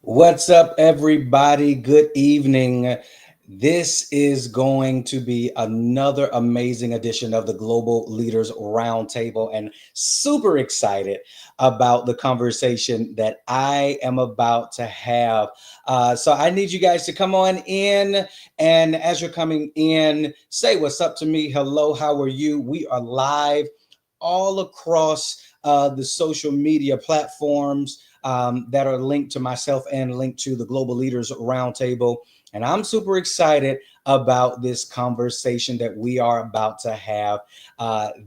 What's up, everybody? Good evening. This is going to be another amazing edition of the Global Leaders Roundtable, and super excited about the conversation that I am about to have. So, I need you guys to come on in, and as you're coming in, say what's up to me. Hello, how are you? We are live all across the social media platforms that are linked to myself and linked to the Global Leaders Roundtable. And I'm super excited about this conversation that we are about to have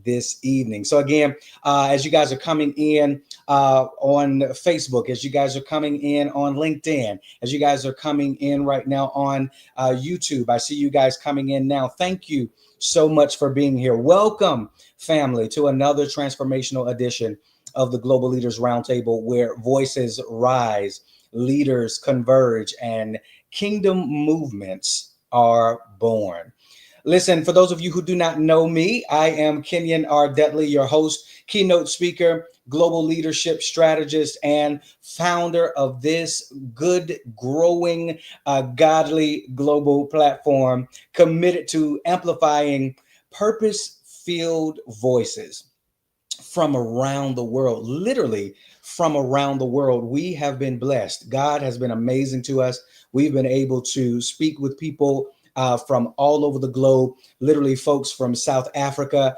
this evening. So, again, as you guys are coming in on Facebook, as you guys are coming in on LinkedIn, as you guys are coming in right now on YouTube, I see you guys coming in now. Thank you so much for being here. Welcome, family, to another transformational edition of the Global Leaders Roundtable, where voices rise, leaders converge, and kingdom movements are born. Listen, for those of you who do not know me, I am Kenyon R. Detley, your host, keynote speaker, global leadership strategist, and founder of this good, growing, godly global platform committed to amplifying purpose-filled voices from around the world, literally from around the world. We have been blessed. God has been amazing to us. We've been able to speak with people from all over the globe, literally folks from South Africa.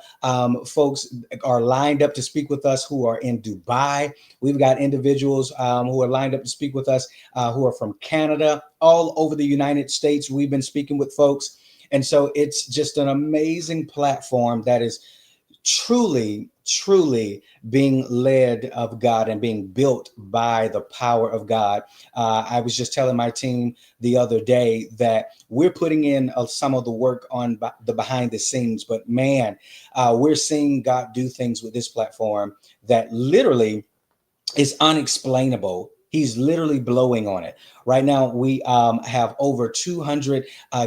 Folks are lined up to speak with us who are in Dubai. We've got individuals who are lined up to speak with us who are from Canada, all over the United States. We've been speaking with folks. And so it's just an amazing platform that is truly being led of God and being built by the power of God. I was just telling my team the other day that we're putting in some of the work on the behind the scenes, but man, we're seeing God do things with this platform that literally is unexplainable. He's literally blowing on it. Right now, we have over 200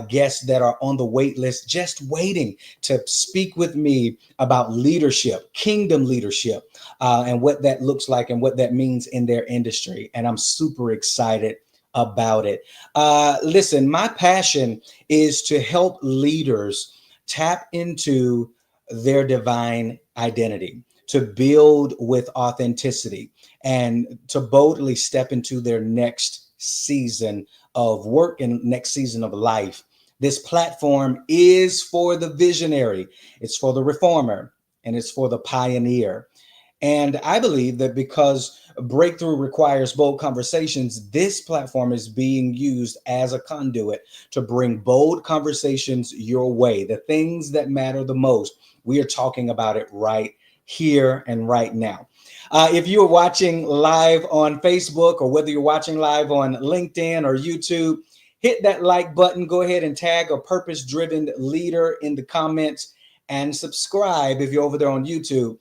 guests that are on the wait list, just waiting to speak with me about leadership, kingdom leadership, and what that looks like and what that means in their industry. And I'm super excited about it. Listen, my passion is to help leaders tap into their divine identity, to build with authenticity, and to boldly step into their next season of work and next season of life. This platform is for the visionary, it's for the reformer, and it's for the pioneer. And I believe that because breakthrough requires bold conversations, this platform is being used as a conduit to bring bold conversations your way. The things that matter the most, we are talking about it right here and right now. If you're watching live on Facebook, or whether you're watching live on LinkedIn or YouTube, hit that like button. Go ahead and tag a purpose-driven leader in the comments, and subscribe if you're over there on YouTube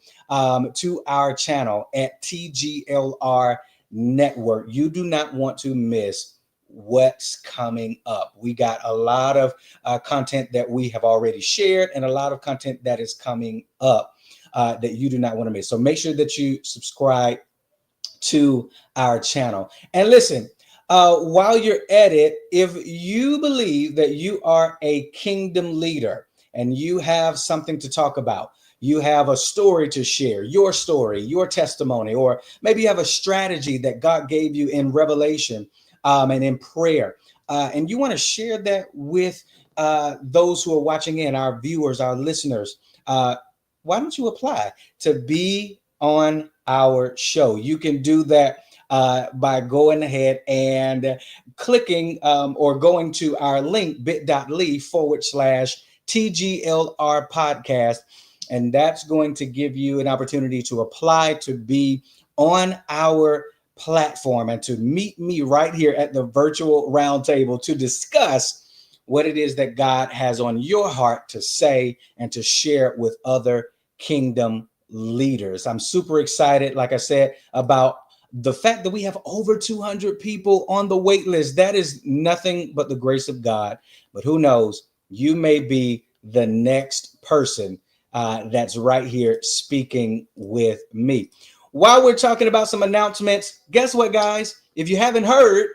to our channel at TGLR Network. You do not want to miss what's coming up. We got a lot of content that we have already shared, and a lot of content that is coming up that you do not want to miss. So make sure that you subscribe to our channel. And listen, while you're at it, if you believe that you are a kingdom leader and you have something to talk about, you have a story to share, your testimony, or maybe you have a strategy that God gave you in revelation and in prayer, and you want to share that with those who are watching in, our viewers, our listeners, why don't you apply to be on our show? You can do that by going ahead and clicking or going to our link bit.ly/TGLR podcast. And that's going to give you an opportunity to apply to be on our platform and to meet me right here at the virtual roundtable to discuss what it is that God has on your heart to say and to share with other kingdom leaders. I'm super excited, like I said, about the fact that we have over 200 people on the wait list. That is nothing but the grace of God. But who knows? You may be the next person that's right here speaking with me. While we're talking about some announcements, guess what, guys? If you haven't heard,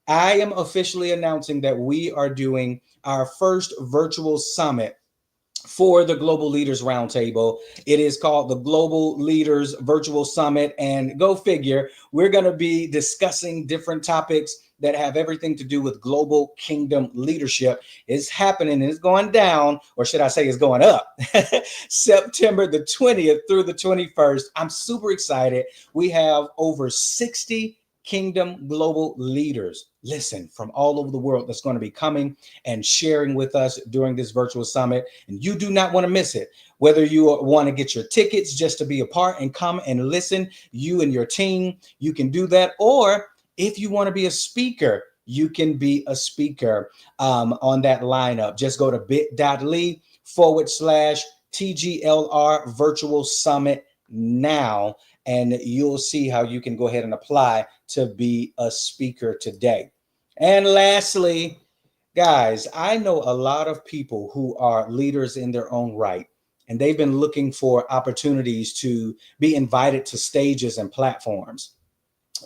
I am officially announcing that we are doing our first virtual summit for the Global Leaders Roundtable. It is called the Global Leaders Virtual Summit. And go figure, we're going to be discussing different topics that have everything to do with global kingdom leadership. It's happening, it's going down, or should I say it's going up, September the 20th through the 21st. I'm super excited. We have over 60 kingdom global leaders, listen, from all over the world that's going to be coming and sharing with us during this virtual summit. And you do not want to miss it. Whether you want to get your tickets just to be a part and come and listen, you and your team, you can do that. Or if you want to be a speaker, you can be a speaker on that lineup. Just go to bit.ly/TGLR Virtual Summit now, and you'll see how you can go ahead and apply to be a speaker today. And lastly, guys, I know a lot of people who are leaders in their own right, and they've been looking for opportunities to be invited to stages and platforms.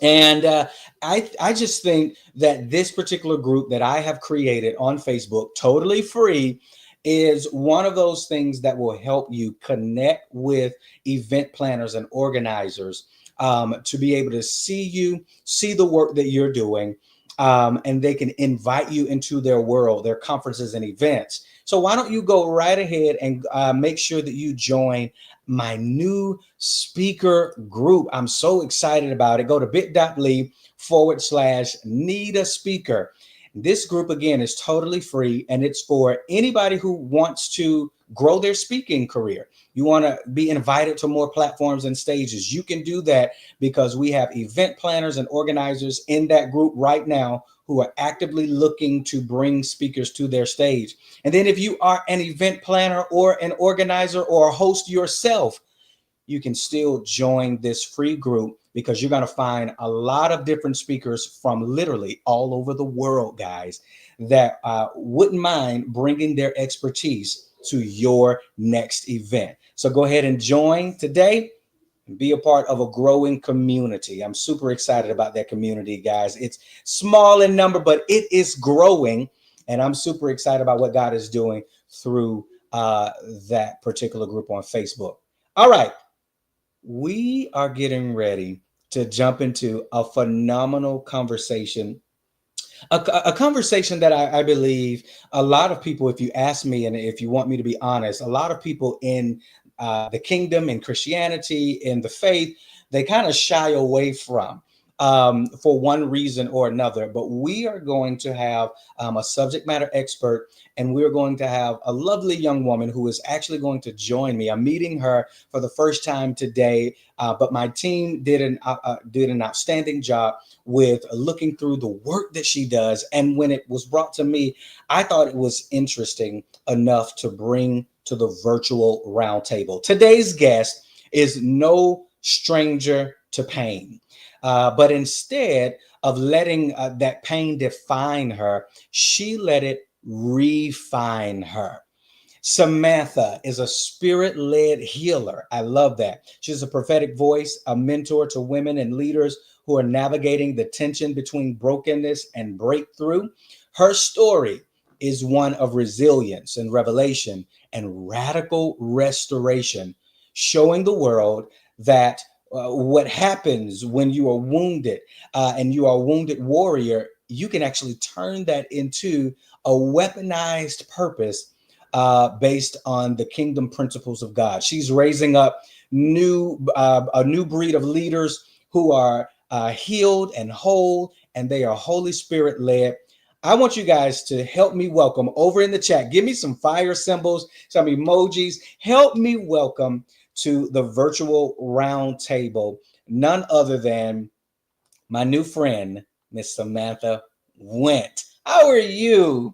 And I just think that this particular group that I have created on Facebook, totally free, is one of those things that will help you connect with event planners and organizers to be able to see you, see the work that you're doing, and they can invite you into their world, their conferences and events. So why don't you go right ahead and make sure that you join my new speaker group. I'm so excited about it. Go to bit.ly/need a speaker. This group, again, is totally free, and it's for anybody who wants to grow their speaking career. You want to be invited to more platforms and stages. You can do that because we have event planners and organizers in that group right now who are actively looking to bring speakers to their stage. And then if you are an event planner or an organizer or a host yourself, you can still join this free group because you're going to find a lot of different speakers from literally all over the world, guys, that wouldn't mind bringing their expertise to your next event. So go ahead and join today and be a part of a growing community. I'm super excited about that community, guys. It's small in number, but it is growing. And I'm super excited about what God is doing through that particular group on Facebook. All right. We are getting ready to jump into a phenomenal conversation, a conversation that I believe a lot of people, if you ask me, and if you want me to be honest, a lot of people in the kingdom, in Christianity, in the faith, they kind of shy away from for one reason or another. But we are going to have a subject matter expert, and we're going to have a lovely young woman who is actually going to join me. I'm meeting her for the first time today, but my team did an outstanding job with looking through the work that she does. And when it was brought to me, I thought it was interesting enough to bring to the virtual roundtable. Today's guest is no stranger to pain, but instead of letting that pain define her, she let it refine her. Samantha is a spirit-led healer. I love that. She's a prophetic voice, a mentor to women and leaders who are navigating the tension between brokenness and breakthrough. Her story is one of resilience and revelation and radical restoration, showing the world that what happens when you are wounded and you are a wounded warrior, you can actually turn that into a weaponized purpose based on the kingdom principles of God. She's raising up a new breed of leaders who are healed and whole, and they are Holy Spirit led. I want you guys to help me welcome over in the chat. Give me some fire symbols, some emojis. Help me welcome to the virtual round table none other than my new friend, Miss Samantha Wendt. How are you?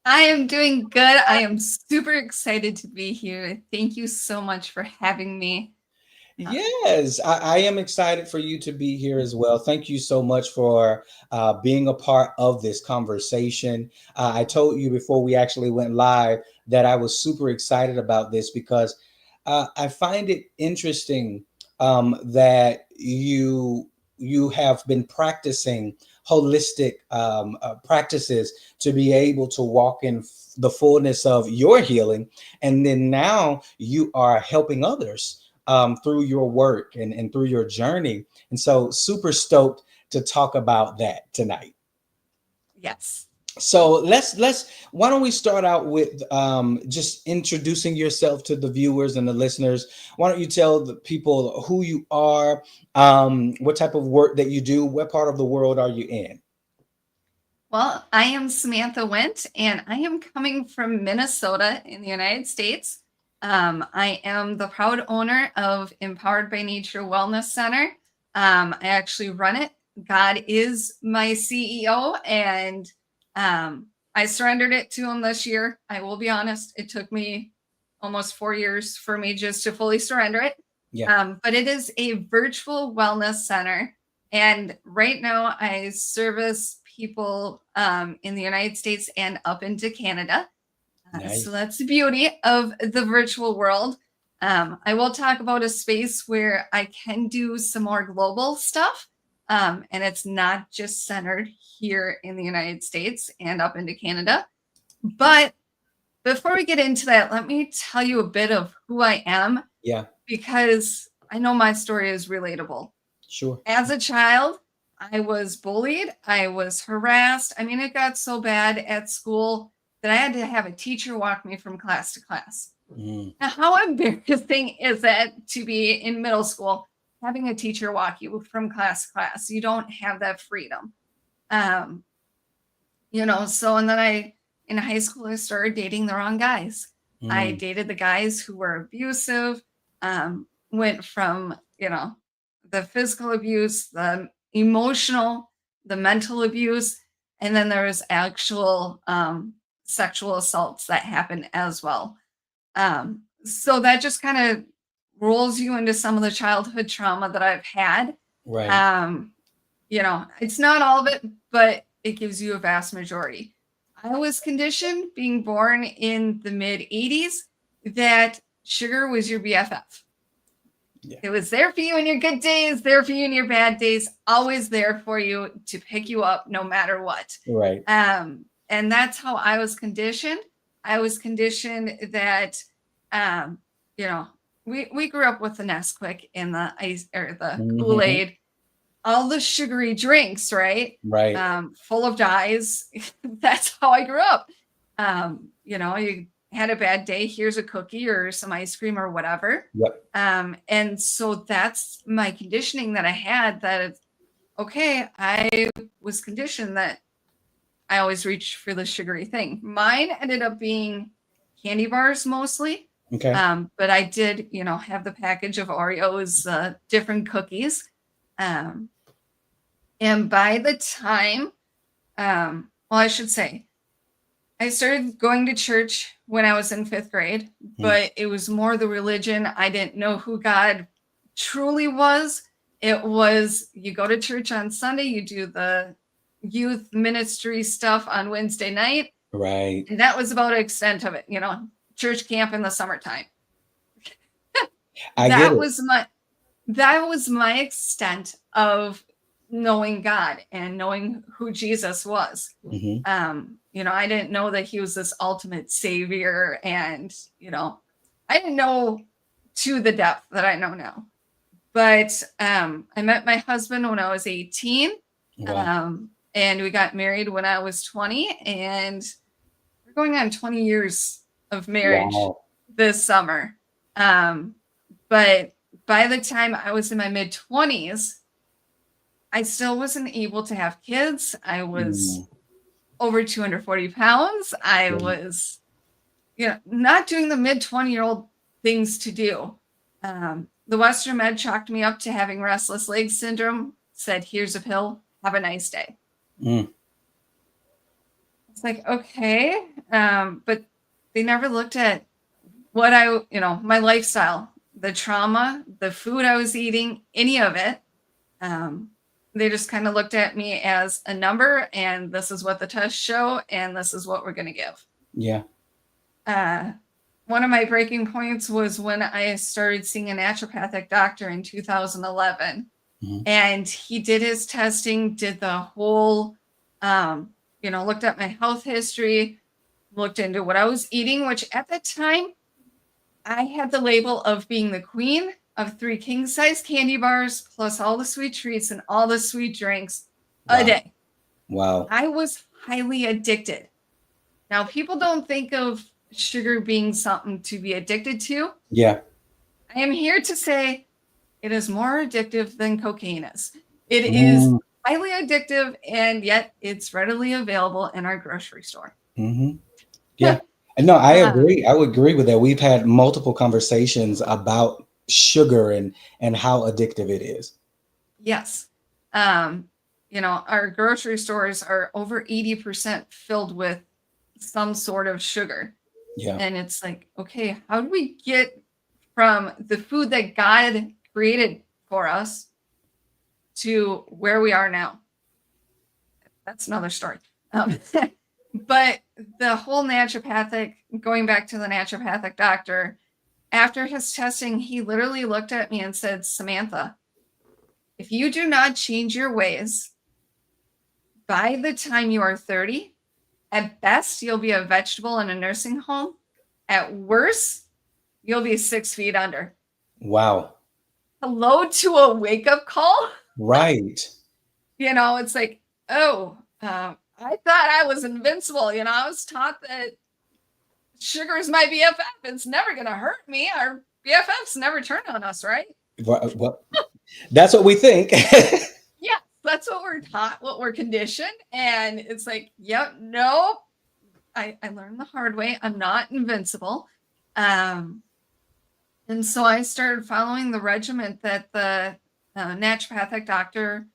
I am doing good. I am super excited to be here. Thank you so much for having me. Yes, I am excited for you to be here as well. Thank you so much for being a part of this conversation. I told you before we actually went live that I was super excited about this because I find it interesting that you have been practicing holistic practices to be able to walk in the fullness of your healing. And then now you are helping others through your work and through your journey. And so, super stoked to talk about that tonight. Yes. So let's why don't we start out with just introducing yourself to the viewers and the listeners. Why don't you tell the people who you are, what type of work that you do, what part of the world are you in? Well, I am Samantha Wendt, and I am coming from Minnesota in the United States. I am the proud owner of Empowered by Nature Wellness Center. I actually run it. God is my CEO, and I surrendered it to him this year. I will be honest, it took me almost 4 years for me just to fully surrender it. Yeah. But it is a virtual wellness center. And right now, I service people in the United States and up into Canada. So Nice. that's the beauty of the virtual world. I will talk about a space where I can do some more global stuff. And it's not just centered here in the United States and up into Canada. But before we get into that, let me tell you a bit of who I am, Yeah. because I know my story is relatable. Sure. As a child, I was bullied. I was harassed. I mean, it got so bad at school that I had to have a teacher walk me from class to class. Mm, Now, how embarrassing is it to be in middle school having a teacher walk you from class to class? You don't have that freedom. Um, so and then in high school, I started dating the wrong guys. I mm, dated the guys who were abusive, went from, the physical abuse, the emotional, the mental abuse, and then there was actual sexual assaults that happened as well. So that just kind of rolls you into some of the childhood trauma that I've had. right. Um, it's not all of it, but it gives you a vast majority. I was conditioned, being born in the mid 80s, that sugar was your BFF. Yeah. It was there for you in your good days, there for you in your bad days, always there for you to pick you up no matter what. Right. And that's how I was conditioned. I was conditioned that, um, you know, we grew up with the Nesquik and the ice or the Hmm. Kool-Aid, all the sugary drinks, right? Right. Full of dyes. That's how I grew up. You had a bad day, here's a cookie or some ice cream or whatever. Yep. And so that's my conditioning that I had, that okay, I was conditioned that I always reach for the sugary thing. Mine ended up being candy bars mostly. Okay. But I did, have the package of Oreos, different cookies. And by the time, I should say, I started going to church when I was in 5th grade, Mm, but it was more the religion. I didn't know who God truly was. It was, you go to church on Sunday, you do the youth ministry stuff on Wednesday night, right. and that was about the extent of it, church camp in the summertime. I get That it. was my extent of knowing God and knowing who Jesus was. Hmm. I didn't know that he was this ultimate savior, and I didn't know to the depth that I know now. But I met my husband when I was 18, Wow. and we got married when I was 20, and we're going on 20 years of marriage Wow. this summer. But by the time I was in my mid 20s, I still wasn't able to have kids. I was Mm, over 240 pounds. I yeah. was, not doing the mid 20-year-old things to do. The Western Med chalked me up to having restless leg syndrome, said, here's a pill, have a nice day. Mm, It's like, okay. But they never looked at what my lifestyle, the trauma, the food I was eating, any of it. They just kind of looked at me as a number, and this is what the tests show, and this is what we're going to give. yeah. One of my breaking points was when I started seeing a naturopathic doctor in 2011. And he did his testing, did the whole, looked at my health history, looked into what I was eating, which at the time I had the label of being the queen of 3 king size candy bars, plus all the sweet treats and all the sweet drinks a Wow. day. Wow. I was highly addicted. Now, people don't think of sugar being something to be addicted to. Yeah. I am here to say it is more addictive than cocaine is. It is highly addictive, and yet it's readily available in our grocery store. Yeah. No, I Um, agree. I would agree with that. We've had multiple conversations about sugar and how addictive it is. yes. Our grocery stores are over 80% filled with some sort of sugar. Yeah. And it's like, okay, how do we get from the food that God created for us to where we are now? That's another story. But the whole naturopathic, going back to the naturopathic doctor, after his testing, he literally looked at me and said, Samantha, if you do not change your ways, by the time you are 30, at best, you'll be a vegetable in a nursing home. At worst, you'll be 6 feet under. Wow. Hello to a wake-up call. Right. It's like, oh, I thought I was invincible. I was taught that sugar is my BFF. It's never going to hurt me. Our BFFs never turn on us, right? Well, that's what we think. Yeah, that's what we're taught, what we're conditioned. And it's like, yep, no, I learned the hard way. I'm not invincible. And so I started following the regimen that the naturopathic doctor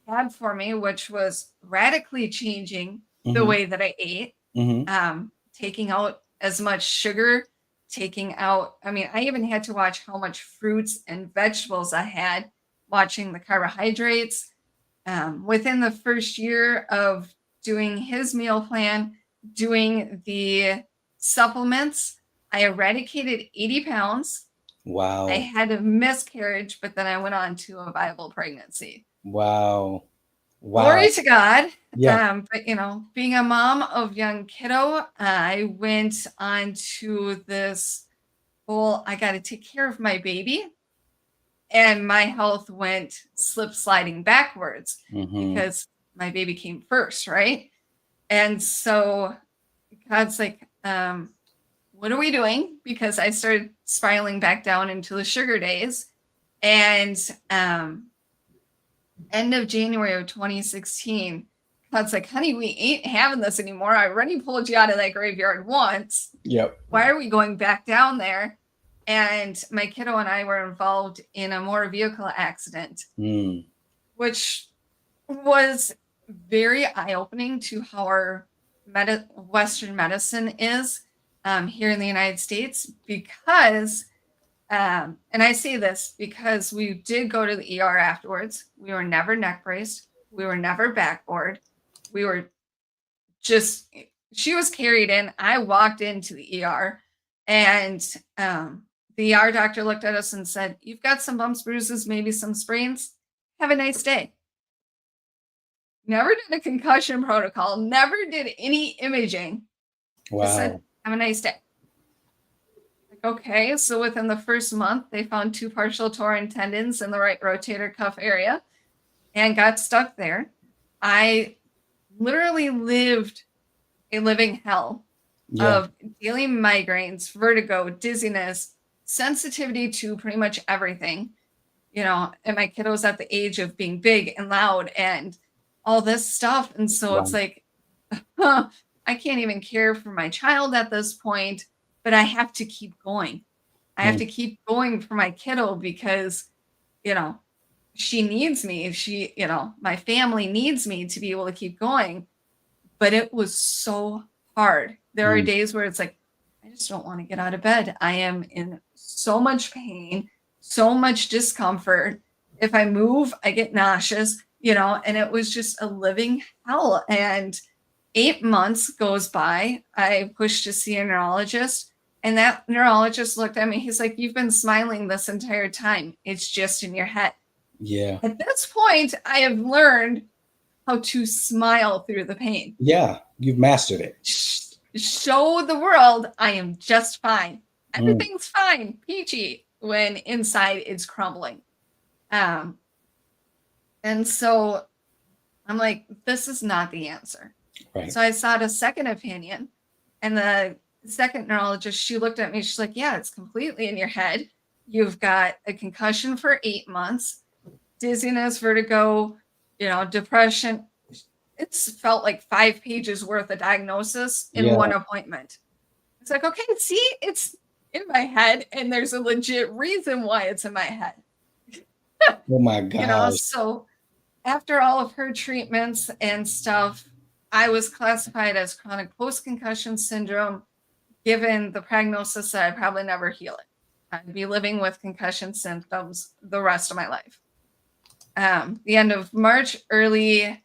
had for me, which was radically changing the way that I ate, taking out as much sugar, I even had to watch how much fruits and vegetables I had, watching the carbohydrates. Within the first year of doing his meal plan, doing the supplements, I eradicated 80 pounds. Wow. I had a miscarriage, but then I went on to a viable pregnancy. Wow. Glory to God. Yeah. But being a mom of young kiddo, I went on to this whole, I got to take care of my baby. And my health went sliding backwards because my baby came first, right? And so God's like, what are we doing? Because I started spiraling back down into the sugar days. And end of January of 2016, God's like, honey, we ain't having this anymore. I already pulled you out of that graveyard once. Yep. Why are we going back down there? And my kiddo and I were involved in a motor vehicle accident, which was very eye-opening to how our Western medicine is here in the United States, because, and I say this because we did go to the ER afterwards. We were never neck braced. We were never backboard. We were just, she was carried in. I walked into the ER, and the ER doctor looked at us and said, you've got some bumps, bruises, maybe some sprains. Have a nice day. Never did a concussion protocol. Never did any imaging. Wow. Just said, have a nice day. Like, okay. So within the first month, they found 2 partial torn tendons in the right rotator cuff area and got stuck there. I literally lived a living hell of daily migraines, vertigo, dizziness, sensitivity to pretty much everything, and my kiddo's at the age of being big and loud and all this stuff. And so it's like, I can't even care for my child at this point, but I have to keep going. I have to keep going for my kiddo because, she needs me. She, my family needs me to be able to keep going. But it was so hard. There are days where it's like, I just don't want to get out of bed. I am in so much pain, so much discomfort. If I move, I get nauseous, and it was just a living hell. And 8 months goes by. I pushed to see a neurologist, and that neurologist looked at me. He's like, you've been smiling this entire time. It's just in your head. Yeah. At this point, I have learned how to smile through the pain. Yeah. You've mastered it. Show the world I am just fine. Mm. Everything's fine, peachy, when inside it's crumbling. And so I'm like, this is not the answer. Right. So I sought a second opinion, and the second neurologist, she looked at me. She's like, yeah, it's completely in your head. You've got a concussion for 8 months, dizziness, vertigo, depression. It's felt like 5 pages worth of diagnosis in Yeah. one appointment. It's like, okay, see, it's in my head, and there's a legit reason why it's in my head. Oh my gosh. So after all of her treatments and stuff, I was classified as chronic post-concussion syndrome, given the prognosis that I'd probably never heal it. I'd be living with concussion symptoms the rest of my life. The end of March, early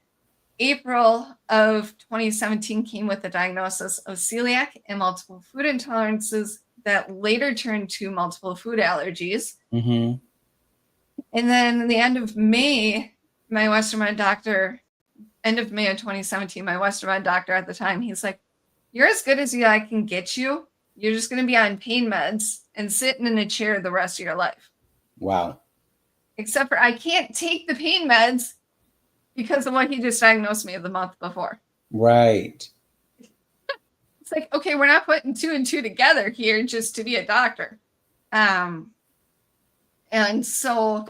April of 2017 came with the diagnosis of celiac and multiple food intolerances that later turned to multiple food allergies. Mm-hmm. And then the end of May, my Western Med doctor, end of May of 2017, my Western Med doctor at the time, he's like, you're as good as I can get you. You're just going to be on pain meds and sitting in a chair the rest of your life. Wow. Except for I can't take the pain meds because of what he just diagnosed me the month before. Right. It's like, okay, we're not putting 2 and 2 together here just to be a doctor. And so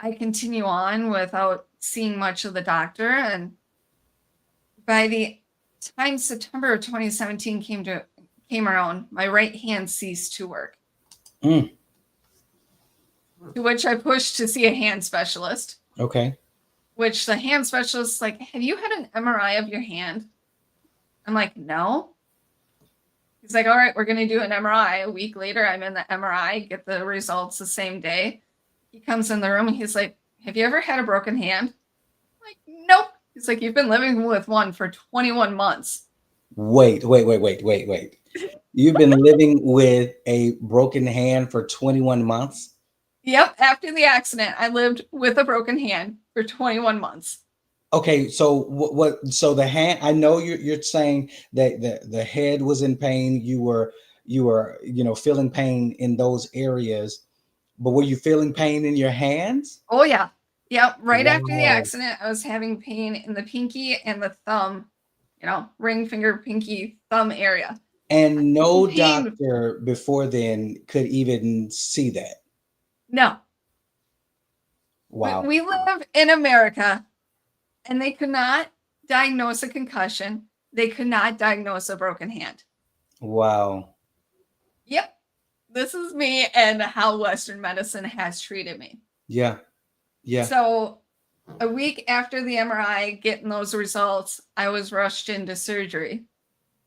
I continue on without seeing much of the doctor. And by the time September of 2017 came around, my right hand ceased to work. Mm. To which I pushed to see a hand specialist. Okay. Which the hand specialist like, have you had an MRI of your hand? I'm like, no. He's like, all right, we're going to do an MRI. A week later, I'm in the MRI, get the results the same day. He comes in the room and he's like, have you ever had a broken hand? I'm like, nope. He's like, you've been living with one for 21 months. Wait. You've been living with a broken hand for 21 months? Yep. After the accident, I lived with a broken hand for 21 months. Okay, so what so the hand, I know you're saying that the head was in pain, you were feeling pain in those areas, but were you feeling pain in your hands? Oh yeah. Yep. Right after the Wow. accident, I was having pain in the pinky and the thumb, ring finger, pinky, thumb area. And no Pain. doctor before then could even see that. No. Wow. We live in America, and they could not diagnose a concussion. They could not diagnose a broken hand. Wow. Yep. This is me and how Western medicine has treated me. Yeah. Yeah. So a week after the MRI, getting those results, I was rushed into surgery.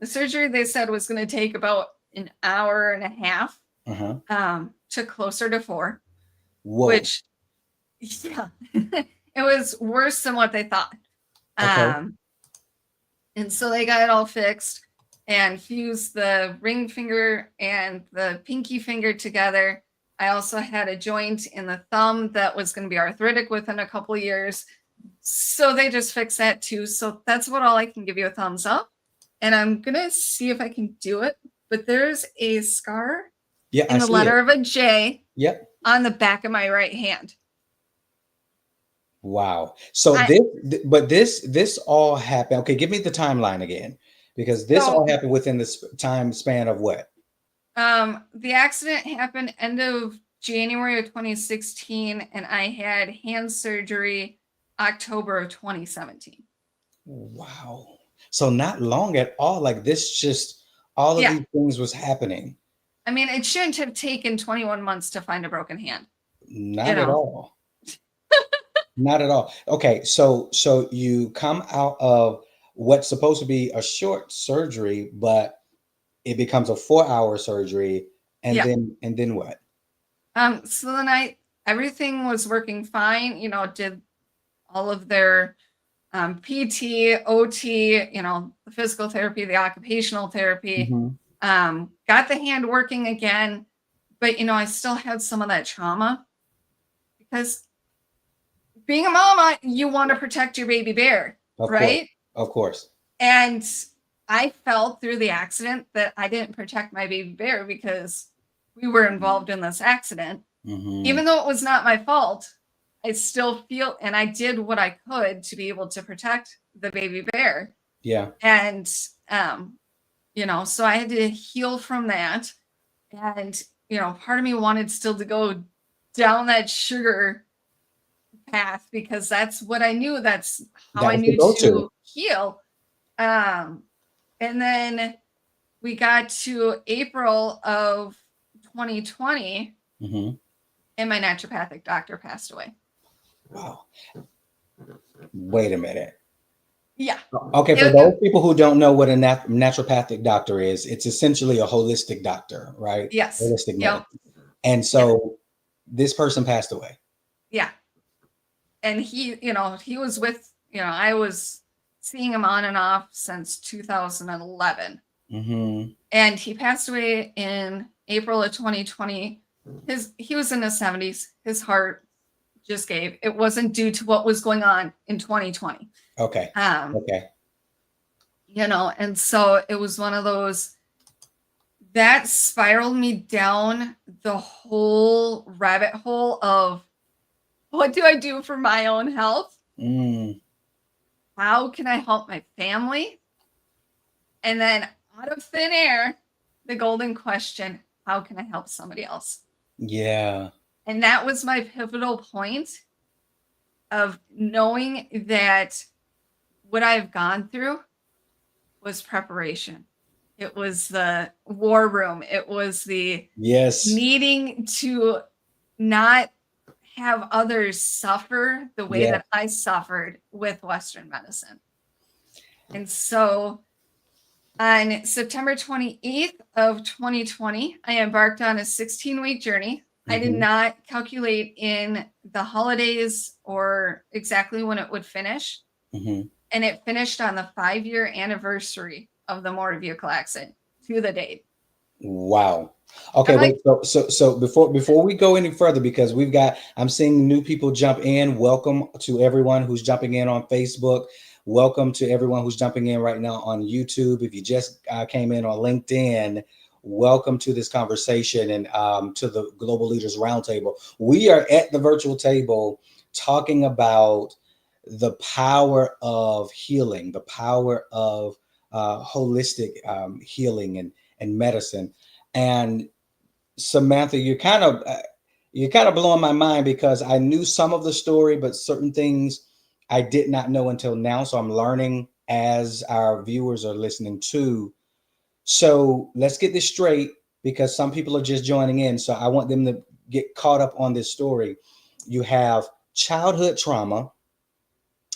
The surgery, they said, was going to take about an hour and a half, to closer to 4. Whoa. Which, yeah, it was worse than what they thought. Okay. And so they got it all fixed and fused the ring finger and the pinky finger together. I also had a joint in the thumb that was going to be arthritic within a couple of years. So they just fixed that too. So that's about all I can give you a thumbs up. And I'm going to see if I can do it. But there's a scar in the letter of a J on the back of my right hand. Wow. So this all happened. Okay, give me the timeline again, because this all happened within this time span of what? The accident happened end of January of 2016, and I had hand surgery October of 2017. Wow. So not long at all. Like this, just all of these things was happening. I mean, it shouldn't have taken 21 months to find a broken hand. Not at all. Not at all. Okay, so you come out of what's supposed to be a short surgery, but it becomes a 4-hour surgery, and then what? So then everything was working fine. Did all of their PT, OT, the physical therapy, the occupational therapy. Got the hand working again, but I still had some of that trauma because being a mama, you want to protect your baby bear, Of course. right? Of course. And I felt through the accident that I didn't protect my baby bear because we were involved in this accident. Mm-hmm. Even though it was not my fault, I still feel, and I did what I could to be able to protect the baby bear. Yeah. And, you know, so I had to heal from that. And, you know, part of me wanted still to go down that sugar path because that's what I knew. That's how That I was the knew go-to. to heal. And then we got to April of 2020, Mm-hmm. and my naturopathic doctor passed away. Wow. Wait a minute. Yeah. Okay, for those people who don't know what a naturopathic doctor is, it's essentially a holistic doctor, right? Yes. Holistic medicine. Yep. And so this person passed away. Yeah. And he, you know, he was with, you know, I was seeing him on and off since 2011. Mm-hmm. And he passed away in April of 2020. He was in his 70s. His heart just gave. It wasn't due to what was going on in 2020. Okay. Okay. You know, and so it was one of those that spiraled me down the whole rabbit hole of what do I do for my own health? How can I help my family? And then out of thin air, the golden question, how can I help somebody else? Yeah. And that was my pivotal point of knowing that what I've gone through was preparation. It was the war room. It was the needing to not have others suffer the way that I suffered with Western medicine. And so on September 28th of 2020, I embarked on a 16-week journey. I did not calculate in the holidays or exactly when it would finish. And it finished on the 5-year anniversary of the motor vehicle accident to the date. Wow. Okay, wait. So before we go any further, because I'm seeing new people jump in. Welcome to everyone who's jumping in on Facebook. Welcome to everyone who's jumping in right now on YouTube. If you just came in on LinkedIn, welcome to this conversation and to the Global Leaders Roundtable. We are at the virtual table talking about the power of healing, the power of holistic healing and medicine. And Samantha, you're kind of blowing my mind because I knew some of the story, but certain things I did not know until now. So I'm learning as our viewers are listening too. So let's get this straight because some people are just joining in. So I want them to get caught up on this story. You have childhood trauma.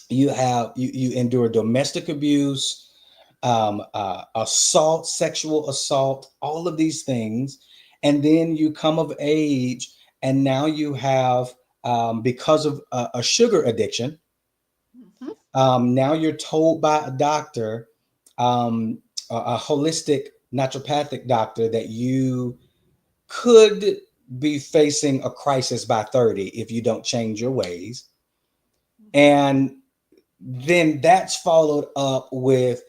You endure domestic abuse, assault, sexual assault, all of these things. And then you come of age and now you have, because of a sugar addiction, now you're told by a doctor, a holistic naturopathic doctor, that you could be facing a crisis by 30 if you don't change your ways. And then that's followed up with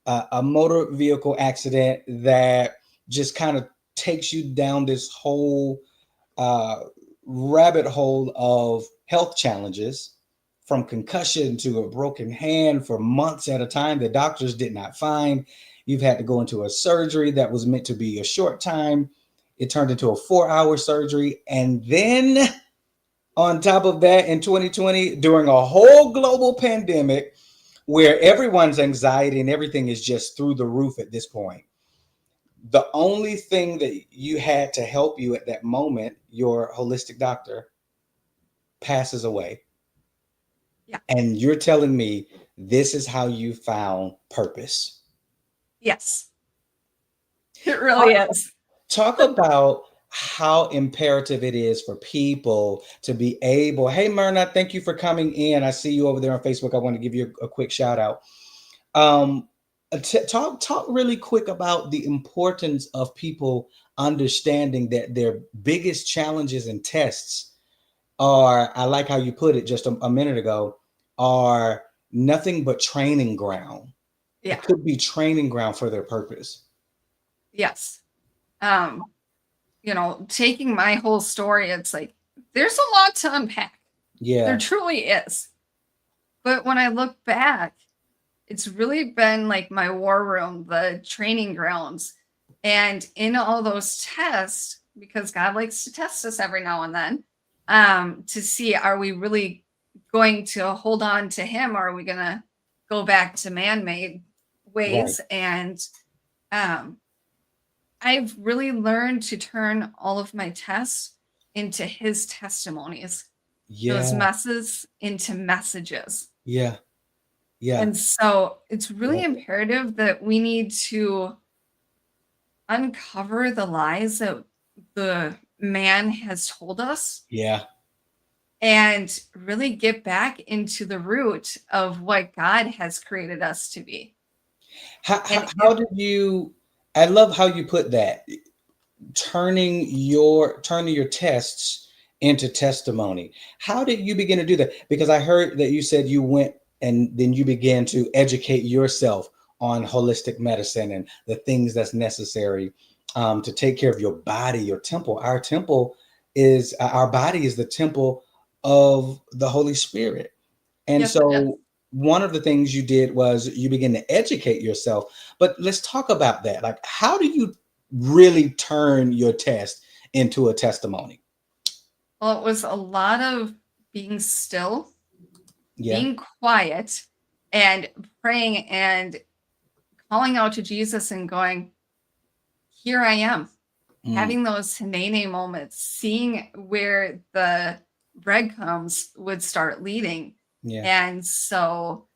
a motor vehicle accident that just kind of takes you down this whole rabbit hole of health challenges, from concussion to a broken hand for months at a time that doctors did not find. You've had to go into a surgery that was meant to be a short time. It turned into a 4-hour surgery. And then on top of that, in 2020, during a whole global pandemic where everyone's anxiety and everything is just through the roof at this point, the only thing that you had to help you at that moment, your holistic doctor, passes away. Yeah. And you're telling me this is how you found purpose. Yes. It really is. Talk about how imperative it is for people to be able. Hey, Myrna, thank you for coming in. I see you over there on Facebook. I want to give you a quick shout out. Talk really quick about the importance of people understanding that their biggest challenges and tests are, I like how you put it just a minute ago, are nothing but training ground. Yeah. It could be training ground for their purpose. Yes. Um, taking my whole story, it's like there's a lot to unpack. There Yeah. truly is. But when I look back, it's really been like my war room, the training grounds. And in all those tests, because God likes to test us every now and then, to see, are we really going to hold on to him, or are we going to go back to man-made Right. ways? And um, I've really learned to turn all of my tests into his testimonies, those Yeah. messes into messages. Yeah. Yeah. And so it's really Love it. imperative that we need to uncover the lies that the man has told us Yeah. and really get back into the root of what God has created us to be. How, And how, how did you, I love how you put that, turning your tests into testimony. How did you begin to do that? Because I heard that you said you went and then you began to educate yourself on holistic medicine and the things that's necessary to take care of your body, your temple. Our temple is our body is the temple of the Holy Spirit. And yes, it is. so one of the things you did was you begin to educate yourself. But let's talk about that. Like, how do you really turn your test into a testimony? Well, it was a lot of being still, Yeah. being quiet, and praying and calling out to Jesus and going, here I am, Mm, having those Hinene moments, seeing where the breadcrumbs would start leading. yeah. And so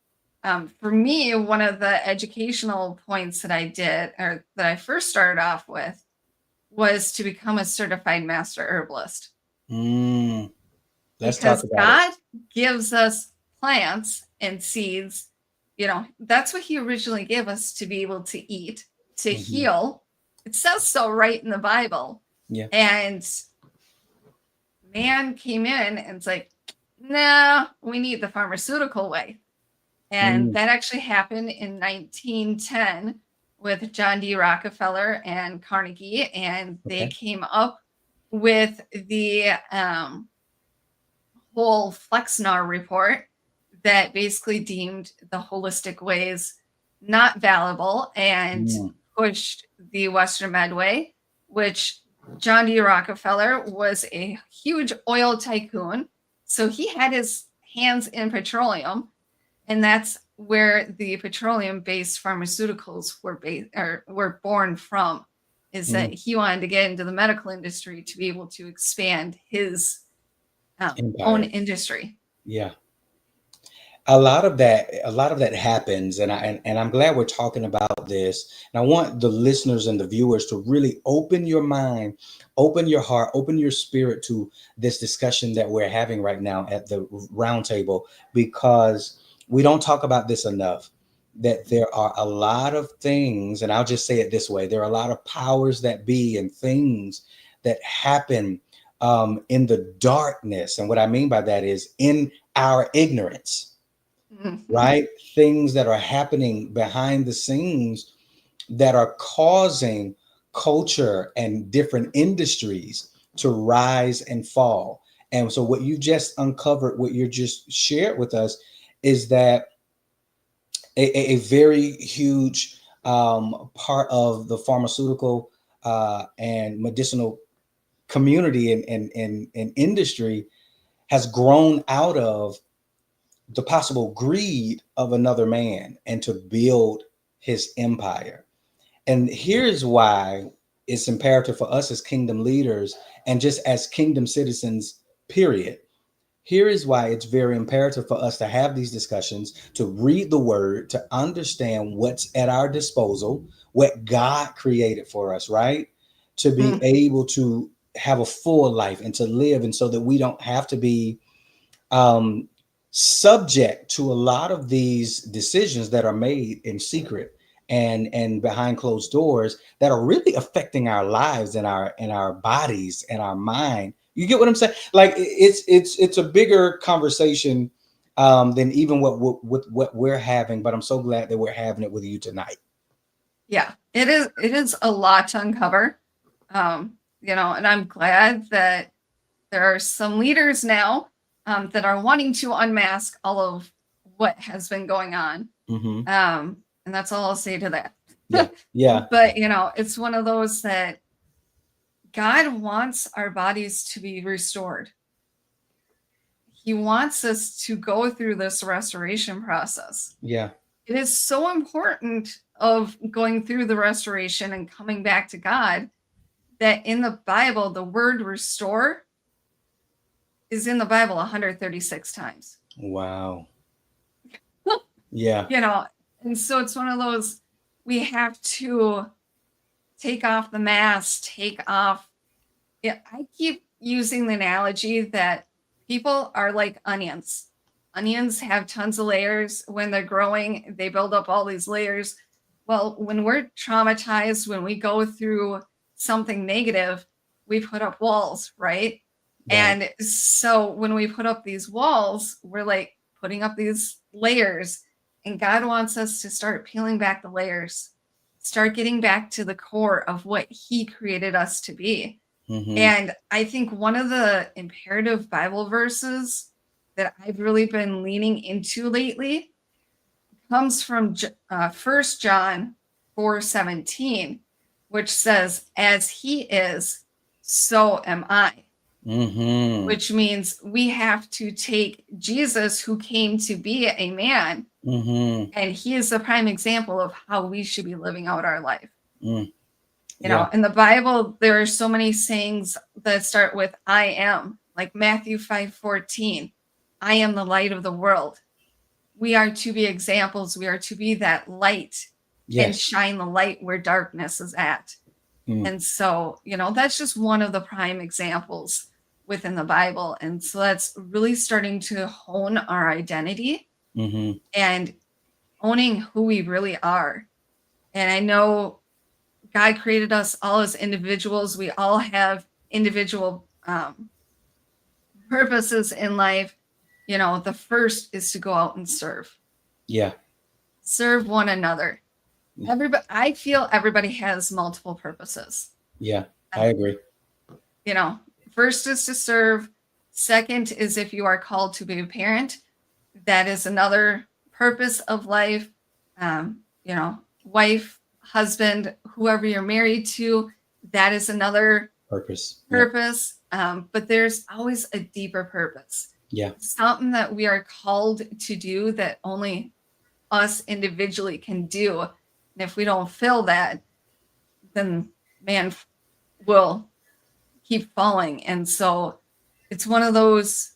for me, one of the educational points that I did, or that I first started off with, was to become a certified master herbalist. Mm, let's talk Because about it. God gives us plants and seeds. That's what he originally gave us to be able to eat, to Hmm. heal. It says so right in the Bible. Yeah. And man came in and it's like, no, we need the pharmaceutical way. And Mm, that actually happened in 1910 with John D. Rockefeller and Carnegie. And they okay. came up with the whole Flexnar report that basically deemed the holistic ways not valuable and Mm, pushed the Western Medway, which John D. Rockefeller was a huge oil tycoon. So he had his hands in petroleum, and that's where the petroleum-based pharmaceuticals were born from. Is that mm. he wanted to get into the medical industry to be able to expand his own Empire. industry. Yeah. A lot of that happens, and I'm glad we're talking about this. And I want the listeners and the viewers to really open your mind, open your heart, open your spirit to this discussion that we're having right now at the roundtable, because we don't talk about this enough, that there are a lot of things, and I'll just say it this way: there are a lot of powers that be and things that happen in the darkness. And what I mean by that is in our ignorance, Mhm. right? Things that are happening behind the scenes that are causing culture and different industries to rise and fall. And so, what you just uncovered, what you just shared with us, is that a very huge part of the pharmaceutical and medicinal community and industry has grown out of the possible greed of another man and to build his empire. And here's why it's imperative for us as kingdom leaders and just as kingdom citizens, period. Here is why it's very imperative for us to have these discussions, to read the word, to understand what's at our disposal, what God created for us, right? To be Mhm. able to have a full life and to live, and so that we don't have to be um, subject to a lot of these decisions that are made in secret and behind closed doors that are really affecting our lives and our bodies and our mind. You get what I'm saying? Like it's a bigger conversation than even what we're having. But I'm so glad that we're having it with you tonight. Yeah, it is. It is a lot to uncover. And I'm glad that there are some leaders now that are wanting to unmask all of what has been going on. Mm-hmm. And that's all I'll say to that. Yeah, yeah, But it's one of those that God wants our bodies to be restored. He wants us to go through this restoration process. yeah, It is so important of going through the restoration and coming back to God that in the Bible, the word restore is in the Bible 136 times. wow, yeah, And so it's one of those, we have to take off the mask, take off. Yeah, I keep using the analogy that people are like onions. Onions have tons of layers. When they're growing, they build up all these layers. Well, when we're traumatized, when we go through something negative, we put up walls, right? right. And so when we put up these walls, we're like putting up these layers. And God wants us to start peeling back the layers, start getting back to the core of what He created us to be. Mm-hmm. And I think one of the imperative Bible verses that I've really been leaning into lately comes from 1 John 4:17, which says, "As He is, so am I." Mm-hmm. Which means we have to take Jesus, who came to be a man, Mm-hmm. and He is the prime example of how we should be living out our life. Mm. In the Bible, there are so many sayings that start with "I am," like Matthew 5:14. I am the light of the world. We are to be examples. We are to be that light and Yes. shine the light where darkness is at. Mm. And so, that's just one of the prime examples within the Bible. And so that's really starting to hone our identity Mm-hmm. and owning who we really are. And I know God created us all as individuals. We all have individual purposes in life. The first is to go out and serve. Yeah. Serve one another. I feel everybody has multiple purposes. Yeah, I agree. First is to serve. Second is if you are called to be a parent, that is another purpose of life. Wife, husband, whoever you're married to, that is another Purpose. But there's always a deeper purpose. Yeah. Something that we are called to do that only us individually can do. And if we don't feel that, then man will keep falling. And so it's one of those,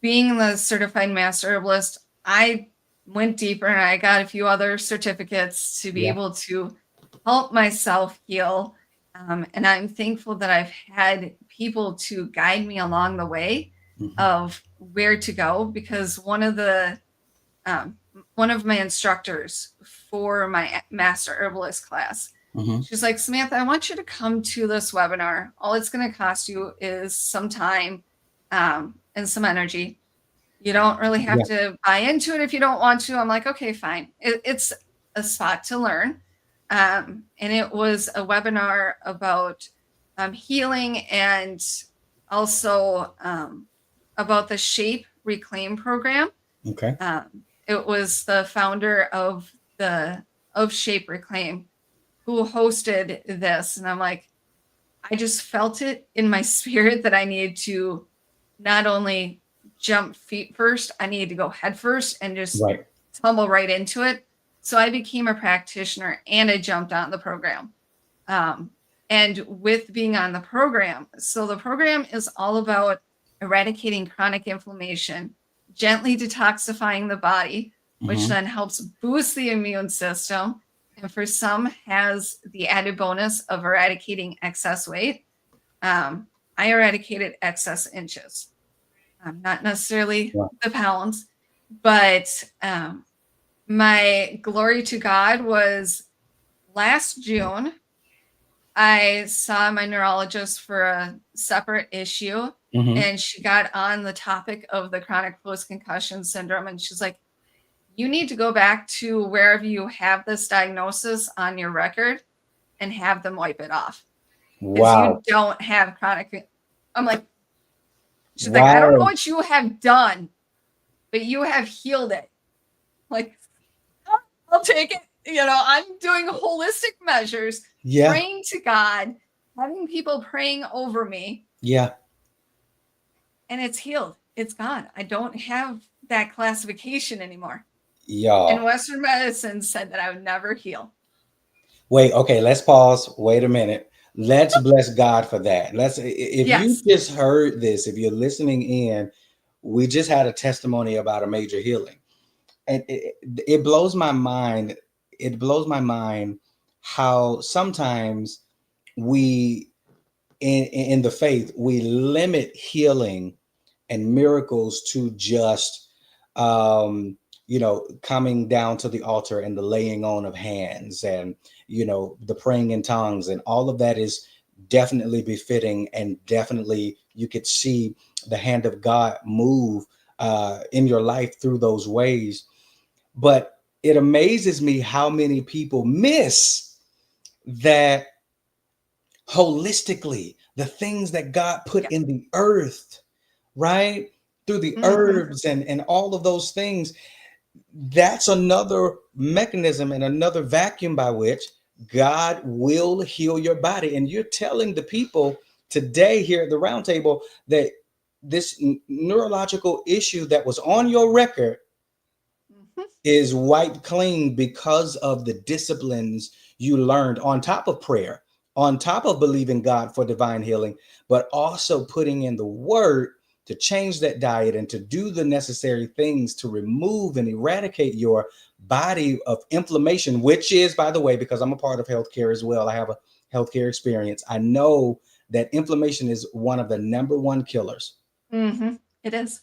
being the certified master herbalist, I went deeper and I got a few other certificates to be able to help myself heal. And I'm thankful that I've had people to guide me along the way of where to go, because one of my instructors for my master herbalist class, she's like, "Samantha, I want you to come to this webinar. All it's going to cost you is some time and some energy. You don't really have to buy into it if you don't want to." I'm like, "Okay, fine." It's a spot to learn. And it was a webinar about healing, and also about the Shape Reclaim program. Okay. It was the founder of Shape Reclaim who hosted this. And I'm like, I just felt it in my spirit that I needed to not only jump feet first, I needed to go head first and just tumble right into it. So I became a practitioner and I jumped on the program. And with being on the program, so the program is all about eradicating chronic inflammation, gently detoxifying the body, which then helps boost the immune system. And for some has the added bonus of eradicating excess weight. I eradicated excess inches, not necessarily the pounds, but my glory to God was last June, I saw my neurologist for a separate issue, Mm-hmm. and she got on the topic of the chronic post-concussion syndrome, and she's like, you need to go back to wherever you have this diagnosis on your record and have them wipe it off because you Wow. don't have chronic. I'm like, she's like, I don't know Wow. what you have done, but you have healed it. Like, I'll take it. I'm doing holistic measures, Yeah. praying to God, having people praying over me, Yeah. and it's healed. It's gone. I don't have that classification anymore. And Y'all. Western medicine said that I would never heal. Wait, okay, let's pause. Wait a minute. Let's bless God for that. If you Yes. just heard this, if you're listening in, we just had a testimony about a major healing. And it blows my mind. It blows my mind how sometimes we in the faith we limit healing and miracles to just coming down to the altar and the laying on of hands and the praying in tongues, and all of that is definitely befitting, and definitely you could see the hand of God move in your life through those ways. But it amazes me how many people miss that holistically, the things that God put Yeah. in the earth, right? Through the Mm-hmm. herbs and all of those things. That's another mechanism and another vacuum by which God will heal your body. And you're telling the people today here at the roundtable that this neurological issue that was on your record Mm-hmm. is wiped clean because of the disciplines you learned on top of prayer, on top of believing God for divine healing, but also putting in the work to change that diet and to do the necessary things to remove and eradicate your body of inflammation, which is, by the way, because I'm a part of healthcare as well, I have a healthcare experience. I know that inflammation is one of the number one killers. Mm-hmm. It is.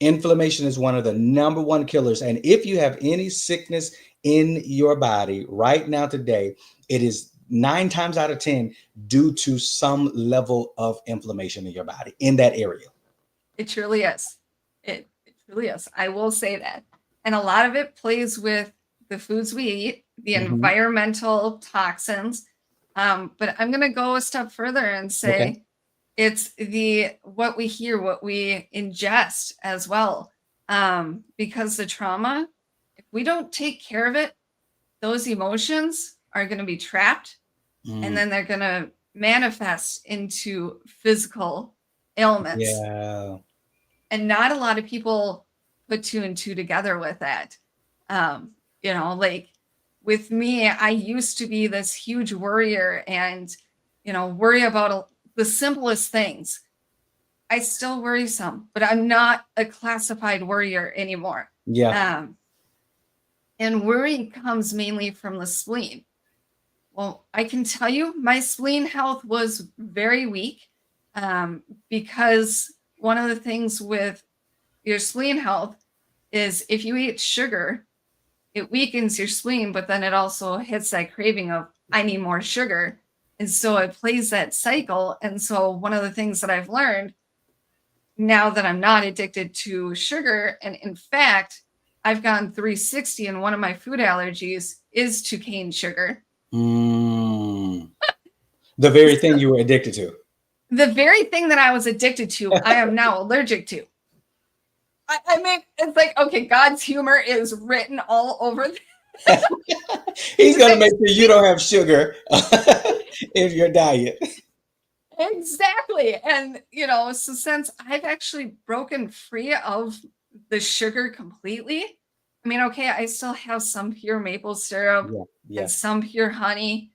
Inflammation is one of the number one killers. And if you have any sickness in your body right now, today, it is 9 times out of 10 due to some level of inflammation in your body in that area. It truly is. It truly is. I will say that. And a lot of it plays with the foods we eat, the Mhm. environmental toxins. But I'm going to go a step further and Okay. say it's the what we hear, what we ingest as well. Because the trauma, if we don't take care of it, those emotions are going to be trapped, and Mm, then they're going to manifest into physical ailments. yeah. And not a lot of people put two and two together with that. Like with me, I used to be this huge worrier and, worry about the simplest things. I still worry some, but I'm not a classified worrier anymore. Yeah. Um, and worry comes mainly from the spleen. Well, I can tell you my spleen health was very weak, because one of the things with your spleen health is if you eat sugar, it weakens your spleen, but then it also hits that craving of, I need more sugar. And so it plays that cycle. And so one of the things that I've learned now that I'm not addicted to sugar, and in fact, I've gone 360, and one of my food allergies is to cane sugar. Mm. The very thing So you were addicted to. the very thing that I was addicted to, I am now allergic to. I mean, it's like, okay, God's humor is written all over. He's It's going to like, make sure you don't have sugar in your diet. exactly. And, so since I've actually broken free of the sugar completely, I mean, okay, I still have some pure maple syrup Yeah. and Yeah. some pure honey.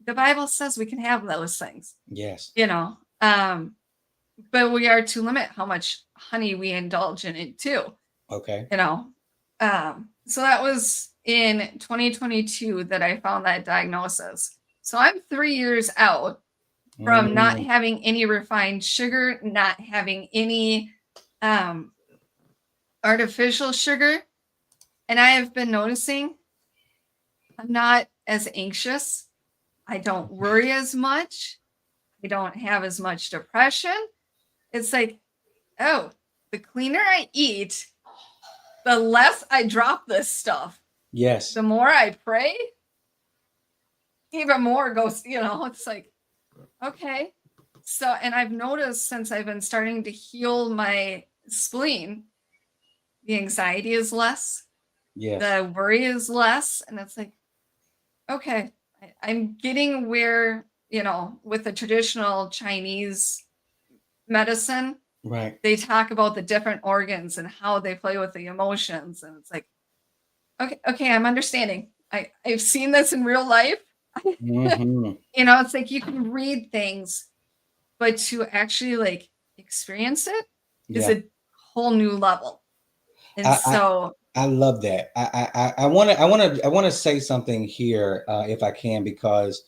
The Bible says we can have those things, Yes. you know. Um, but we are to limit how much honey we indulge in it too, Okay. you know. So that was in 2022 that I found that diagnosis. So I'm 3 years out from not Mm. having any refined sugar, not having any um, artificial sugar. And I have been noticing I'm not as anxious. I don't worry as much. I don't have as much depression. It's like, oh, the cleaner I eat, the less I drop this stuff. Yes. The more I pray, even more goes, it's like, okay. So, and I've noticed since I've been starting to heal my spleen, the anxiety is less, Yes. the worry is less. And it's like, okay, I'm getting where, with the traditional Chinese medicine, Right. they talk about the different organs and how they play with the emotions. And it's like, okay, I'm understanding. I've seen this in real life. Mm-hmm. It's like you can read things, but to actually like experience it is Yeah. a whole new level. And I, so, I love that. I want to say something here, if I can, because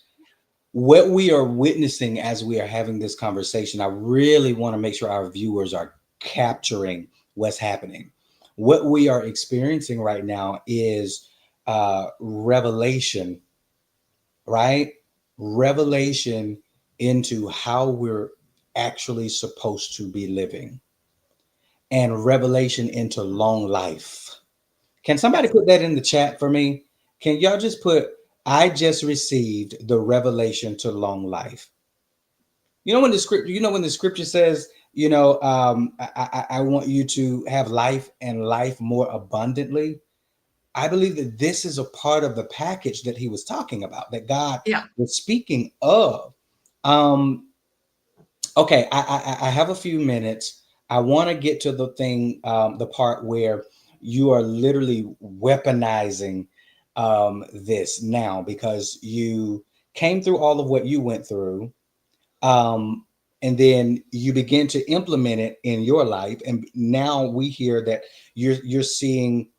what we are witnessing as we are having this conversation, I really want to make sure our viewers are capturing what's happening. What we are experiencing right now is revelation, right? Revelation into how we're actually supposed to be living, and revelation into long life. Can somebody yes. put that in the chat for me? Can y'all just put, I just received the revelation to long life? When the scripture says, I want you to have life and life more abundantly. I believe that this is a part of the package that he was talking about, that God Yeah. was speaking of. Um, okay, I have a few minutes. I want to get to the thing, the part where you are literally weaponizing this now, because you came through all of what you went through, um, and then you begin to implement it in your life, and now we hear that you're seeing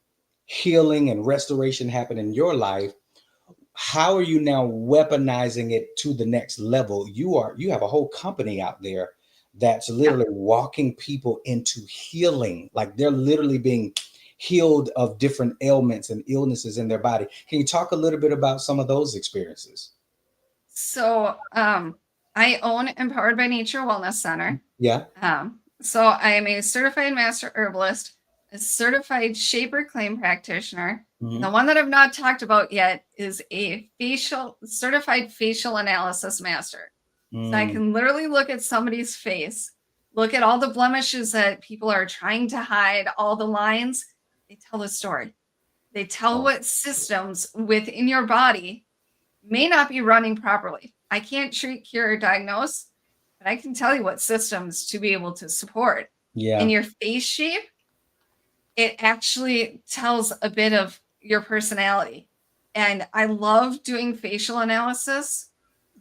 healing and restoration happen in your life. How are you now weaponizing it to the next level? You have a whole company out there that's Yeah. literally walking people into healing, like they're literally being healed of different ailments and illnesses in their body. Can you talk a little bit about some of those experiences? So, I own Empowered by Nature Wellness Center. Yeah. So I am a certified master herbalist, a certified shaper claim practitioner. And the Mhm. one that I've not talked about yet is a certified facial analysis master. So I Mm. can literally look at somebody's face, look at all the blemishes that people are trying to hide, all the lines. They tell a story. They tell Wow. what systems within your body may not be running properly. I can't treat, cure, or diagnose, but I can tell you what systems to be able to support. And Yeah. your face shape, it actually tells a bit of your personality. And I love doing facial analysis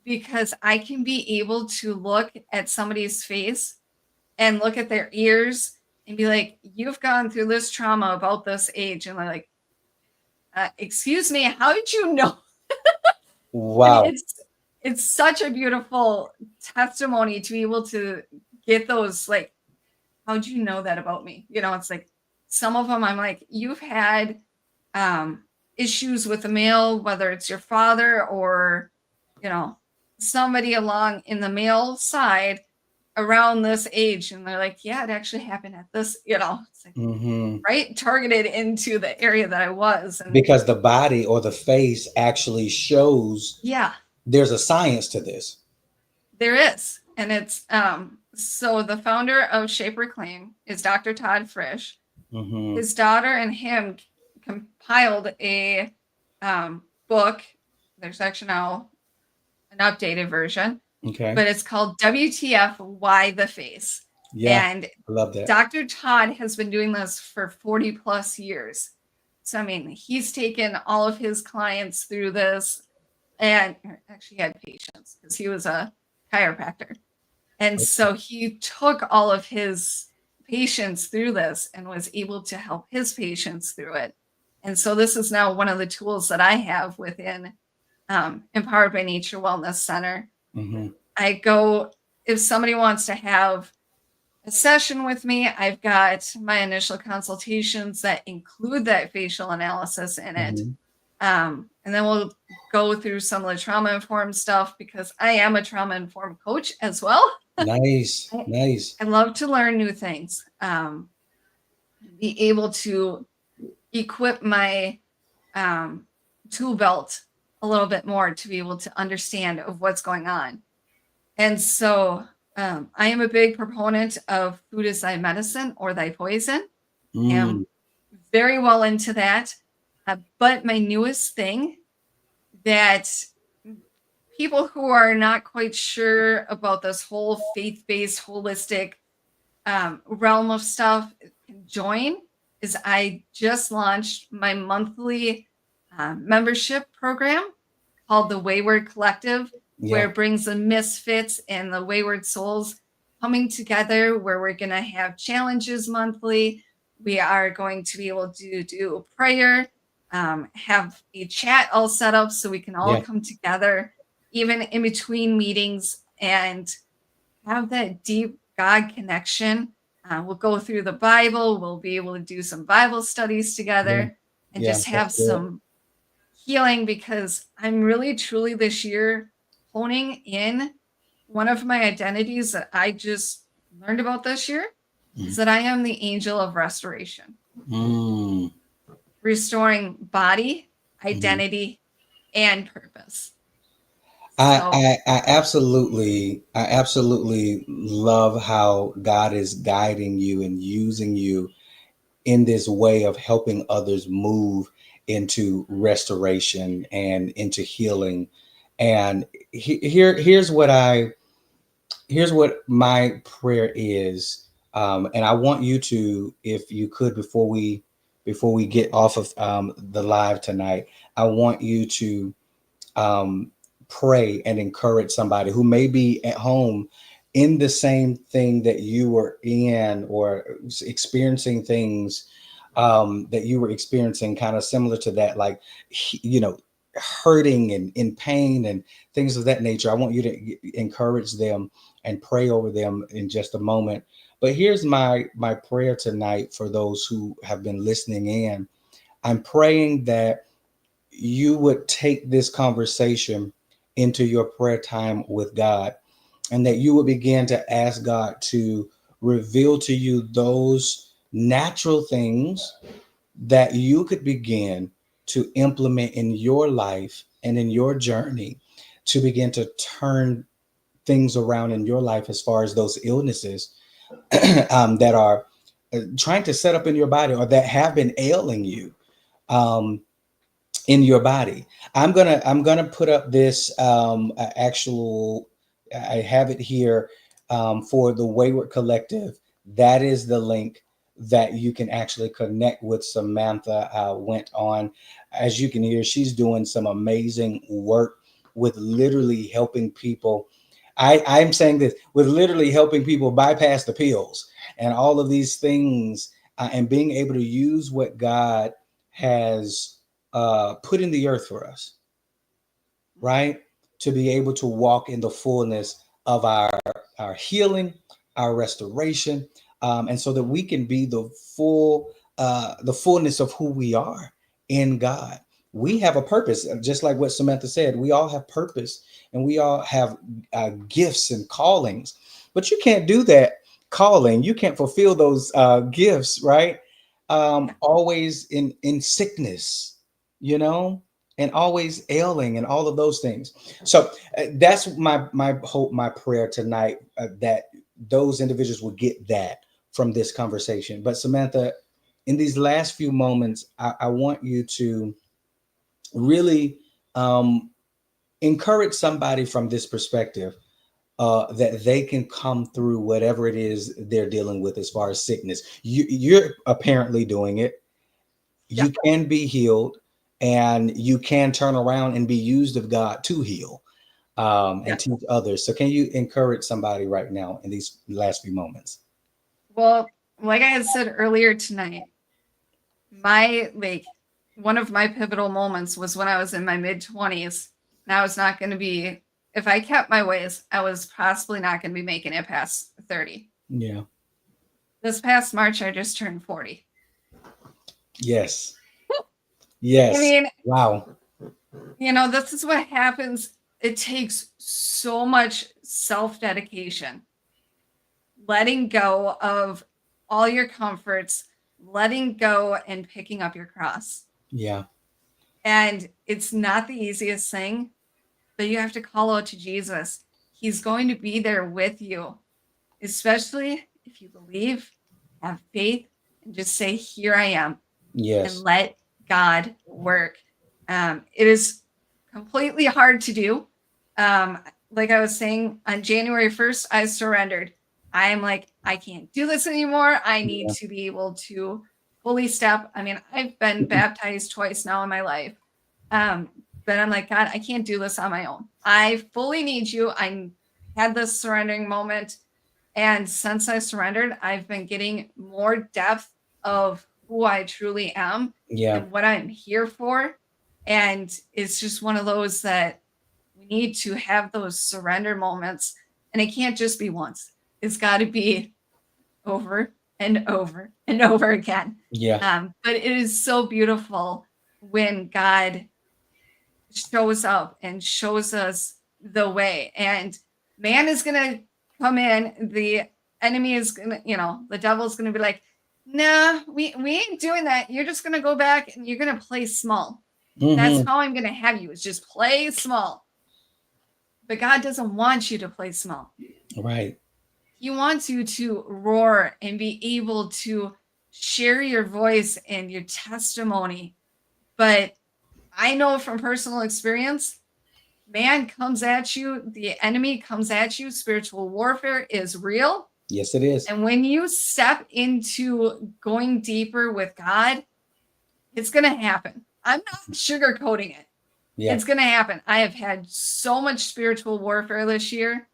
because I can be able to look at somebody's face and look at their ears and be like, you've gone through this trauma about this age. And they're like, excuse me, how did you know? And Wow. it's such a beautiful testimony to be able to get those, like, how'd you know that about me? It's like some of them I'm like, you've had issues with the male, whether it's your father or, you know, somebody along in the male side around this age. And they're like, yeah, it actually happened at this, it's like Hmm. right targeted into the area that I was. And Because the body or the face actually shows yeah, there's a science to this. there is. And it's so the founder of Shaper Claim is Dr. Todd Frisch. Hmm. His daughter and him compiled a book. There's actually now an updated version, Okay. but it's called WTF Why the Face. Yeah. And I love that. Dr. Todd has been doing this for 40 plus years. So I mean, he's taken all of his clients through this, and actually he had patients because he was a chiropractor. And so he took all of his patients through this and was able to help his patients through it. And so this is now one of the tools that I have within Empowered by Nature Wellness Center. Hmm. I go, if somebody wants to have a session with me, I've got my initial consultations that include that facial analysis in it. Hmm. and then we'll go through some of the trauma-informed stuff because I am a trauma-informed coach as well. Nice. I love to learn new things. Be able to equip my tool belt a little bit more to be able to understand of what's going on. And so I am a big proponent of food is thy medicine or thy poison. I'm very well into that. But my newest thing that people who are not quite sure about this whole faith-based, holistic realm of stuff can join is I just launched my monthly membership program called the Wayward Collective, where it brings the misfits and the wayward souls coming together, where we're going to have challenges monthly. We are going to be able to do prayer, have a chat all set up so we can all come together, even in between meetings, and have that deep God connection. We'll go through the Bible. We'll be able to do some Bible studies together and just have some healing, because I'm really truly this year honing in one of my identities that I just learned about this year is that I am the angel of restoration. Restoring body, identity, and purpose. I absolutely love how God is guiding you and using you in this way of helping others move into restoration and into healing. And here's what my prayer is. And I want you to, if you could, before we get off of the live tonight, I want you to pray and encourage somebody who may be at home in the same thing that you were in, or experiencing things that you were experiencing kind of similar to that, like, hurting and in pain and things of that nature. I want you to encourage them and pray over them in just a moment. But here's my prayer tonight for those who have been listening in. I'm praying that you would take this conversation into your prayer time with God, and that you would begin to ask God to reveal to you those natural things that you could begin to implement in your life and in your journey to begin to turn things around in your life, as far as those illnesses that are trying to set up in your body, or that have been ailing you in your body. I'm gonna put up this actual. I have it here for the Wayward Collective. That is the link that you can actually connect with Samantha Wendt on. As you can hear, she's doing some amazing work with literally helping people. I'm saying this, with literally helping people bypass the pills and all of these things, and being able to use what God has put in the earth for us, right? To be able to walk in the fullness of our healing, our restoration, and so that we can be the fullness of who we are in God. We have a purpose, just like what Samantha said. We all have purpose, and we all have gifts and callings. But you can't do that calling. You can't fulfill those gifts, right? Always in sickness, and always ailing, and all of those things. So that's my hope, my prayer tonight, that those individuals will get that from this conversation. But Samantha, in these last few moments, I want you to really encourage somebody from this perspective, that they can come through whatever it is they're dealing with as far as sickness. You're apparently doing it. You can be healed, and you can turn around and be used of God to heal and teach others. So can you encourage somebody right now in these last few moments? Well, like I had said earlier tonight, one of my pivotal moments was when I was in my mid-20s, and I was not going to be, if I kept my ways, I was possibly not going to be making it past 30. Yeah. This past March, I just turned 40. Yes. Yes. I mean, wow. This is what happens. It takes so much self-dedication, letting go of all your comforts, letting go and picking up your cross. Yeah. And it's not the easiest thing, but you have to call out to Jesus. He's going to be there with you, especially if you believe, have faith, and just say, "Here I am," and Yes. let God work. It is completely hard to do. Like I was saying, on January 1st, I surrendered. I am like, I can't do this anymore. I need Yeah. to be able to fully step. I mean, I've been baptized twice now in my life. Um, but I'm like, God, I can't do this on my own. I fully need you. I had this surrendering moment. And since I surrendered, I've been getting more depth of who I truly am Yeah. and what I'm here for. And it's just one of those that we need to have those surrender moments. And it can't just be once, it's got to be over and over and over again. Yeah. But it is so beautiful when God shows up and shows us the way. And man is going to come in, the enemy is going to, the devil's going to be like, nah, we ain't doing that. You're just going to go back and you're going to play small. That's Hmm. how I'm going to have you, is just play small. But God doesn't want you to play small. Right. He wants you to roar and be able to share your voice and your testimony. But I know from personal experience, man comes at you, the enemy comes at you, spiritual warfare is real. Yes, it is. And when you step into going deeper with God, it's going to happen. I'm not sugarcoating it. Yeah. It's going to happen. I have had so much spiritual warfare this year,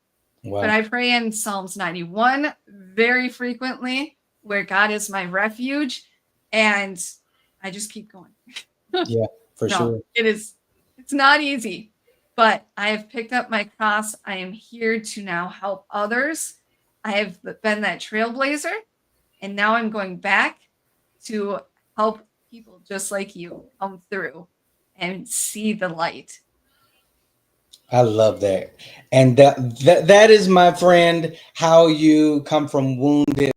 but Wow. I pray in Psalms 91 very frequently, where God is my refuge, and I just keep going. Yeah, for No, sure. it's not easy, but I have picked up my cross. I am here to now help others. I have been that trailblazer, and now I'm going back to help people just like you come through and see the light. I love that. And that is, my friend, how you come from wounded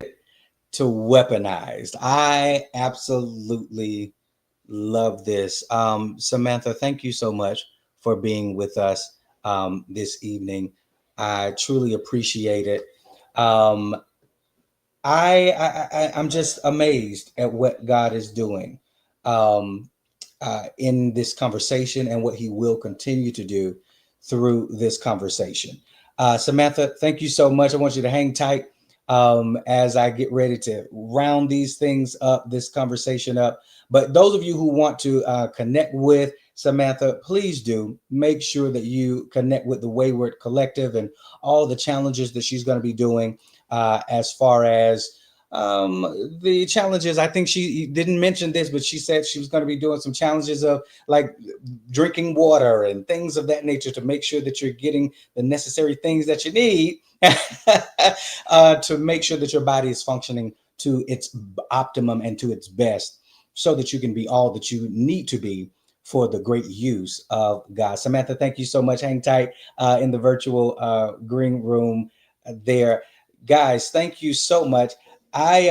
to weaponized. I absolutely love this. Samantha, thank you so much for being with us this evening. I truly appreciate it. Um, I'm just amazed at what God is doing um, in this conversation and what He will continue to do through this conversation. Samantha, thank you so much. I want you to hang tight as I get ready to round these things up, this conversation up. But those of you who want to connect with Samantha, please do make sure that you connect with the Wayward Collective and all the challenges that she's going to be doing as far as the challenges. I think she didn't mention this, but she said she was going to be doing some challenges of like drinking water and things of that nature to make sure that you're getting the necessary things that you need to make sure that your body is functioning to its optimum and to its best so that you can be all that you need to be for the great use of God. Samantha, thank you so much. Hang tight in the virtual green room there. Guys, thank you so much. I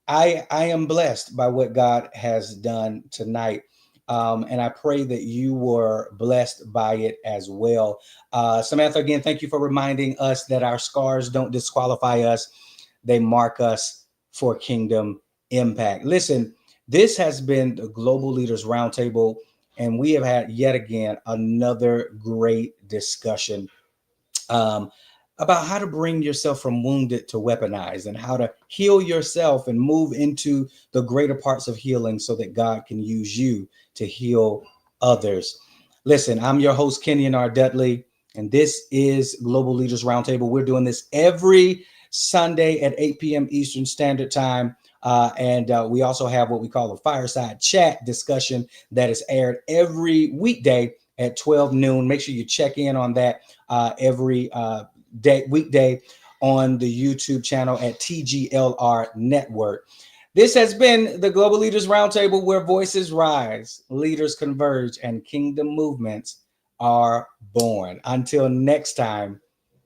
I am blessed by what God has done tonight. And I pray that you were blessed by it as well. Samantha, again, thank you for reminding us that our scars don't disqualify us, they mark us for kingdom impact. Listen, this has been the Global Leaders Roundtable, and we have had yet again another great discussion um, about how to bring yourself from wounded to weaponized and how to heal yourself and move into the greater parts of healing so that God can use you to heal others. Listen, I'm your host, Kenyon R. Dudley, and this is Global Leaders Roundtable. We're doing this every Sunday at 8 p.m. Eastern Standard Time. And we also have what we call a fireside chat discussion that is aired every weekday at 12 noon. Make sure you check in on that every weekday on the YouTube channel at TGLR Network. This has been the Global Leaders Roundtable, where voices rise, leaders converge, and kingdom movements are born. Until next time,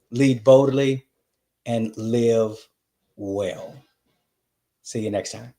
lead boldly and live well. See you next time.